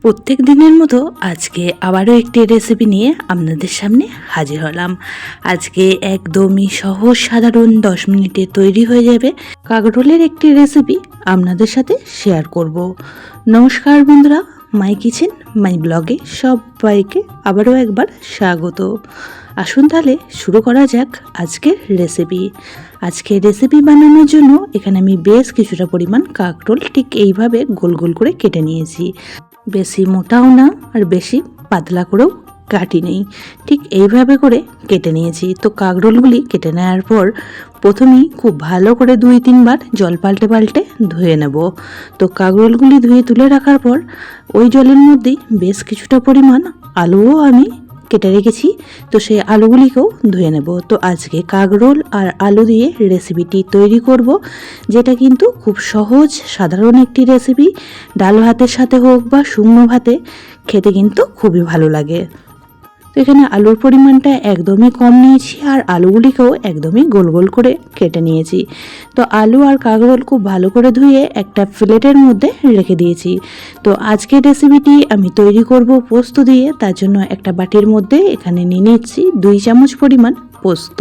প্রত্যেক দিনের মতো আজকে আবারও একটি রেসিপি নিয়ে আপনাদের সামনে হাজির হলাম। আজকে একদমই সহজ সাধারণ 10 মিনিটে তৈরি হয়ে যাবে কাঁকরোলের একটি রেসিপি আপনাদের সাথে শেয়ার করব। নমস্কার বন্ধুরা, মাই কিচেন মাই ব্লগে সবাইকে আবারও একবার স্বাগত। আসুন তাহলে শুরু করা যাক আজকের রেসিপি। আজকের রেসিপি বানানোর জন্য এখানে আমি বেশ কিছুটা পরিমাণ কাঁকরোল ঠিক এইভাবে গোল গোল করে কেটে নিয়েছি। বেশি মোটাও না আর বেশি পাতলা করেও কাটি নেই, ঠিক এইভাবে করে কেটে নিয়েছি। তো কাঁকরোলগুলি কেটে নেওয়ার পর প্রথমেই খুব ভালো করে 2-3 বার জল পাল্টে পাল্টে ধুয়ে নেব। তো কাঁকরোলগুলি ধুয়ে তুলে রাখার পর ওই জলের মধ্যেই বেশ কিছুটা পরিমাণ আলুও আমি কেটে রেখেছি, তো সেই আলুগুলিকেও ধুয়ে নেব। তো আজকে কাঁকরোল আর আলু দিয়ে রেসিপিটি তৈরি করব, যেটা কিন্তু খুব সহজ সাধারণ একটি রেসিপি। ডাল ভাতের সাথে হোক বা শুকনো ভাতে খেতে কিন্তু খুবই ভালো লাগে। তো এখানে আলুর পরিমাণটা একদমই কম নিয়েছি আর আলুগুলিকেও একদমই গোল গোল করে কেটে নিয়েছি। তো আলু আর কাঁকরোল খুব ভালো করে ধুয়ে একটা প্লেটের মধ্যে রেখে দিয়েছি। তো আজকের রেসিপিটি আমি তৈরি করব পোস্ত দিয়ে, তার জন্য একটা বাটির মধ্যে এখানে নিয়ে নিচ্ছি 2 চামচ পরিমাণ পোস্ত।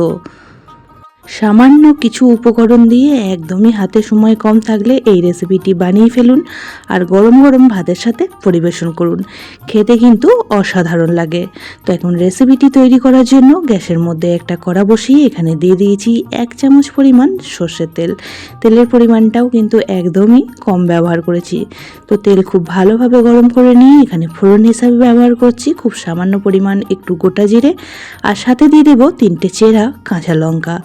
সামান্য কিছু উপকরণ দিয়ে একদমই হাতে সময় কম থাকলে এই রেসিপিটি বানিয়ে ফেলুন আর গরম গরম ভাতের সাথে পরিবেশন করুন, খেতে কিন্তু অসাধারণ লাগে। তো এখন রেসিপিটি তৈরি করার জন্য গ্যাসের মধ্যে একটা কড়া বসিয়ে এখানে দিয়ে দিয়েছি 1 চামচ পরিমাণ সর্ষের তেল। তেলের পরিমাণটাও কিন্তু একদমই কম ব্যবহার করেছি। তো তেল খুব ভালোভাবে গরম করে নিয়ে এখানে ফোড়ন হিসাবে ব্যবহার করছি খুব সামান্য পরিমাণ একটু গোটা জিরে, আর সাথে দিয়ে দেবো 3টে চেরা কাঁচা লঙ্কা।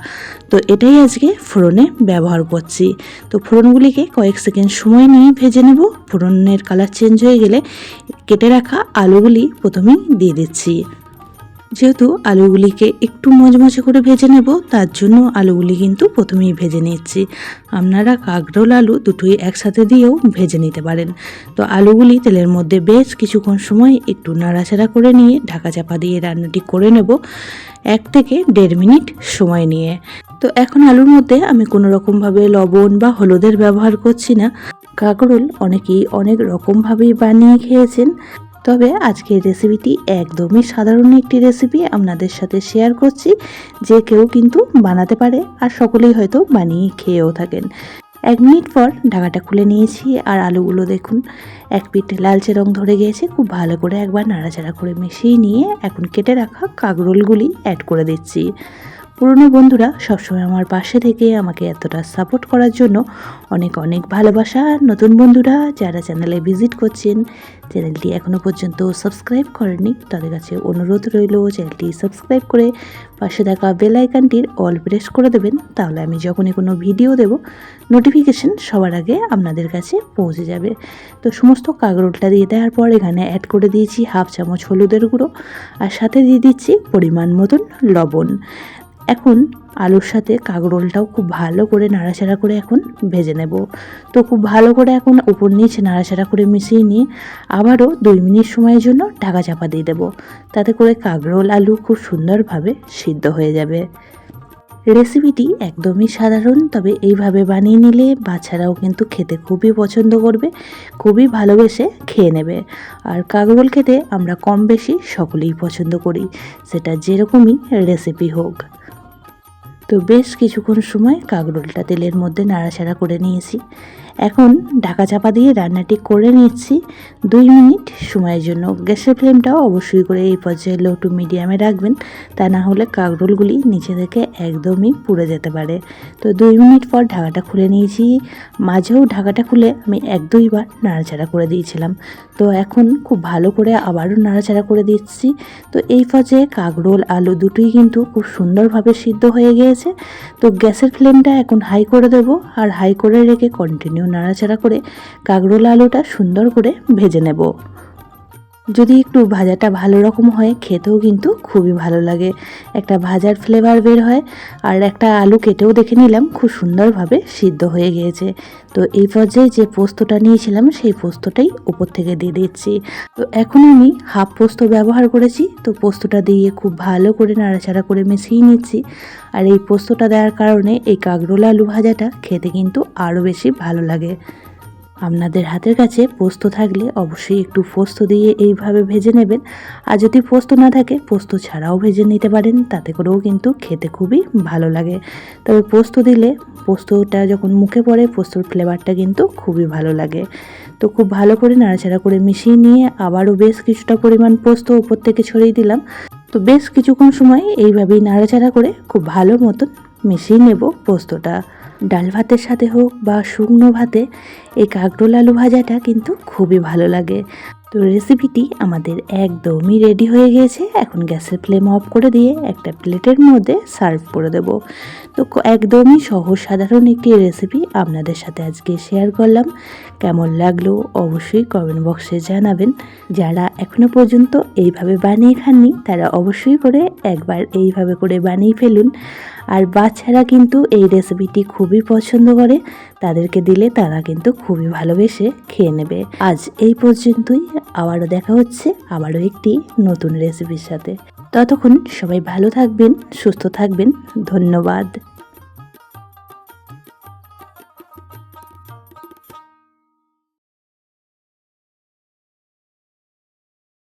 তো এটাই আজকে ফোড়নে ব্যবহার করছি। তো ফোড়নগুলিকে কয়েক সেকেন্ড সময় নিয়ে ভেজে নেব। ফোড়নের কালার চেঞ্জ হয়ে গেলে কেটে রাখা আলুগুলি প্রথমেই দিয়ে দিচ্ছি। যেহেতু আলুগুলিকে একটু মচমচে করে ভেজে নেব, তার জন্য আলুগুলি কিন্তু প্রথমেই ভেজে নিচ্ছি। আপনারা কাঁকরোল আলু দুটোই একসাথে দিয়েও ভেজে নিতে পারেন। তো আলুগুলি তেলের মধ্যে বেশ কিছুক্ষণ সময় একটু নাড়াচাড়া করে নিয়ে ঢাকা চাপা দিয়ে রান্নাটি করে নেব 1 থেকে 1.5 মিনিট সময় নিয়ে। তো এখন আলুর মধ্যে আমি কোনো রকমভাবে লবণ বা হলুদের ব্যবহার করছি না। কাঁকরোল অনেকেই অনেক রকমভাবেই বানিয়ে খেয়েছেন, তবে আজকের রেসিপিটি একদমই সাধারণ একটি রেসিপি আপনাদের সাথে শেয়ার করছি, যে কেউ কিন্তু বানাতে পারে আর সকলেই হয়তো বানিয়ে খেয়েও থাকেন। 1 মিনিট পর ঢাকাটা খুলে নিয়েছি আর আলুগুলো দেখুন এক পিঠ লালচে রং ধরে গিয়েছে। খুব ভালো করে একবার নাড়াচাড়া করে মিশিয়ে নিয়ে এখন কেটে রাখা কাঁকরোলগুলি অ্যাড করে দিচ্ছি। পুরনো বন্ধুরা সবসময় আমার পাশে থেকে আমাকে এতটা সাপোর্ট করার জন্য অনেক অনেক ভালোবাসা। নতুন বন্ধুরা যারা চ্যানেলে ভিজিট করছেন, চ্যানেলটি এখনও পর্যন্ত সাবস্ক্রাইব করেননি, তাদের কাছে অনুরোধ রইল চ্যানেলটি সাবস্ক্রাইব করে পাশে থাকা বেল আইকনটির অল প্রেস করে দেবেন। তাহলে আমি যখনই কোনো ভিডিও দেব নোটিফিকেশন সবার আগে আপনাদের কাছে পৌঁছে যাবে। তো সমস্ত কাঁকরোলটা দিয়ে দেওয়ার পর এখানে অ্যাড করে দিয়েছি 1/2 চামচ হলুদের গুঁড়ো আর সাথে দিয়ে দিচ্ছি পরিমাণ মতন লবণ। এখন আলুর সাথে কাঁকরোলটাও খুব ভালো করে নাড়াচাড়া করে এখন ভেজে নেব। তো খুব ভালো করে এখন উপর নিচে নাড়াচাড়া করে মিশিয়ে নিয়ে আবারও 2 মিনিট সময়ের জন্য ঢাকা চাপা দিয়ে দেবো, তাতে করে কাঁকরোল আলু খুব সুন্দরভাবে সিদ্ধ হয়ে যাবে। রেসিপিটি একদমই সাধারণ, তবে এইভাবে বানিয়ে নিলে বাচ্চারাও কিন্তু খেতে খুবই পছন্দ করবে, খুবই ভালোবেসে খেয়ে নেবে। আর কাঁকরোল খেতে আমরা কম বেশি সকলেই পছন্দ করি, সেটা যেরকমই রেসিপি হোক। তো বেশ কিছুক্ষণ সময় কাঁকরোলটা তেলের মধ্যে নাড়াচাড়া করে নিয়েছি। এখন ঢাকা চাপা দিয়ে রান্নাটি করে নিচ্ছি 2 মিনিট সময়ের জন্য। গ্যাসের ফ্লেমটাও অবশ্যই করে এই পর্যায়ে লো টু মিডিয়ামে রাখবেন, তা না হলে কাঁকরোলগুলি নিচে থেকে একদমই পুড়ে যেতে পারে। তো 2 মিনিট পর ঢাকাটা খুলে নিয়েছি। মাঝেও ঢাকাটা খুলে আমি 1-2 বার নাড়াচাড়া করে দিয়েছিলাম। তো এখন খুব ভালো করে আবারও নাড়াচাড়া করে দিচ্ছি। তো এই পর্যায়ে কাঁকরোল আলু দুটোই কিন্তু খুব সুন্দরভাবে সিদ্ধ হয়ে গিয়েছে। তো গ্যাসের ফ্লেমটা এখন হাই করে দেব আর হাই করে রেখে কন্টিনিউ নাড়াচাড়া করে কাঁকরোল আলুটা সুন্দর করে ভেজে নেব। যদি একটু ভাজাটা ভালো রকম হয় খেতেও কিন্তু খুবই ভালো লাগে, একটা ভাজার ফ্লেভার বের হয়। আর একটা আলু কেটেও দেখে নিলাম খুব সুন্দরভাবে সিদ্ধ হয়ে গিয়েছে। তো এই পর্যায়ে যে পোস্তটা নিয়েছিলাম সেই পোস্তটাই উপর থেকে দিয়ে দিচ্ছি। তো এখন আমি হাফ পোস্ত ব্যবহার করেছি। তো পোস্তটা দিয়ে খুব ভালো করে নাড়াচাড়া করে মিশিয়ে নিচ্ছি। আর এই পোস্তটা দেওয়ার কারণে এই কাঁকরোল আলু ভাজাটা খেতে কিন্তু আরও বেশি ভালো লাগে। আপনাদের হাতের কাছে পোস্ত থাকলে অবশ্যই একটু পোস্ত দিয়ে এইভাবে ভেজে নেবেন। আর যদি পোস্ত না থাকে পোস্ত ছাড়াও ভেজে নিতে পারেন, তাতে করেও কিন্তু খেতে খুবই ভালো লাগে। তবে পোস্ত দিলে পোস্তটা যখন মুখে পড়ে পোস্তর ফ্লেভারটা কিন্তু খুবই ভালো লাগে। তো খুব ভালো করে নাড়াচাড়া করে মিশিয়ে নিয়ে আবারও বেশ কিছুটা পরিমাণ পোস্ত উপর থেকে ছড়িয়ে দিলাম। তো বেশ কিছুক্ষণ সময় এইভাবেই নাড়াচাড়া করে খুব ভালো মতন মিশিয়ে নেব পোস্তটা। ডাল ভাতের সাথে হোক বা শুকনো ভাতে এই কাঁকরোল আলু ভাজাটা কিন্তু খুবই ভালো লাগে। তো রেসিপিটি আমাদের একদমই রেডি হয়ে গিয়েছে। এখন গ্যাসের ফ্লেম অফ করে দিয়ে একটা প্লেটের মধ্যে সার্ভ করে দেব। তো একদমই সহজ সাধারণ একটি রেসিপি আপনাদের সাথে আজকে শেয়ার করলাম। কেমন লাগলো অবশ্যই কমেন্ট বক্সে জানাবেন। যারা এখনো পর্যন্ত এইভাবে বানিয়ে খাননি তারা অবশ্যই করে একবার এইভাবে করে বানিয়ে ফেলুন। আর বাচ্চারা কিন্তু এই রেসিপিটি খুবই পছন্দ করে, তাদেরকে দিলে তারা কিন্তু খুবই ভালোবেসে খেয়ে নেবে। আজ এই পর্যন্তই, আবারও দেখা হচ্ছে আবারও একটি নতুন রেসিপির সাথে। ততক্ষণ সবাই ভালো থাকবেন, সুস্থ থাকবেন। ধন্যবাদ।